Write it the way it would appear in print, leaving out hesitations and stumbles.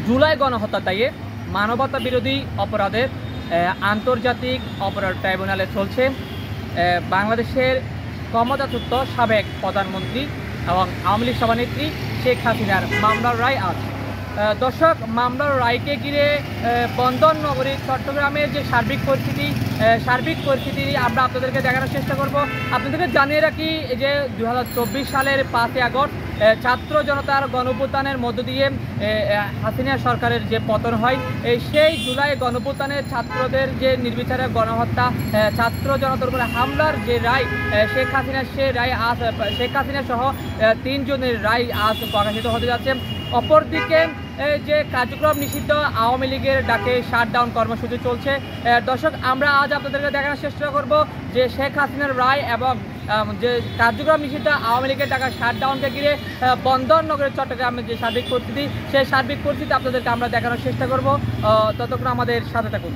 জুলাই গণহত্যা দায়ে মানবতা বিরোধী অপরাধের আন্তর্জাতিক অপরাধ ট্রাইব্যুনালে চলছে বাংলাদেশের ক্ষমতাচ্যুত সাবেক প্রধানমন্ত্রী এবং আওয়ামী লীগ সভানেত্রী শেখ হাসিনার মামলার রায় আজ। দর্শক, মামলার রায়কে ঘিরে বন্দর নগরী চট্টগ্রামের যে সার্বিক পরিস্থিতি আমরা আপনাদেরকে দেখানোর চেষ্টা করব। আপনাদেরকে জানিয়ে রাখি যে 2024 সালের 5 আগস্ট ছাত্র জনতার গণঅভ্যুত্থানের মধ্য দিয়ে হাসিনা সরকারের যে পতন হয়, সেই জুলাই গণঅভ্যুত্থানের ছাত্রদের যে নির্বিচারে গণহত্যা, ছাত্র জনতার উপরে হামলার যে রায় শেখ হাসিনা সহ 3 জনের রায় আজ প্রকাশিত হতে যাচ্ছে। অপরদিকে যে কার্যক্রম নিষিদ্ধ আওয়ামী লীগের ডাকে শাটডাউন কর্মসূচি চলছে। দর্শক, আমরা আজ আপনাদেরকে দেখানোর চেষ্টা করব যে শেখ হাসিনার রায় এবং যে কার্যক্রম নিষিদ্ধ আওয়ামী লীগের ডাকা শাটডাউনকে ঘিরে বন্দর নগরের চট্টগ্রামের যে সার্বিক পরিস্থিতি, সেই সার্বিক পরিস্থিতি আপনাদেরকে আমরা দেখানোর চেষ্টা করব। ততক্ষণ আমাদের সাথে থাকুন।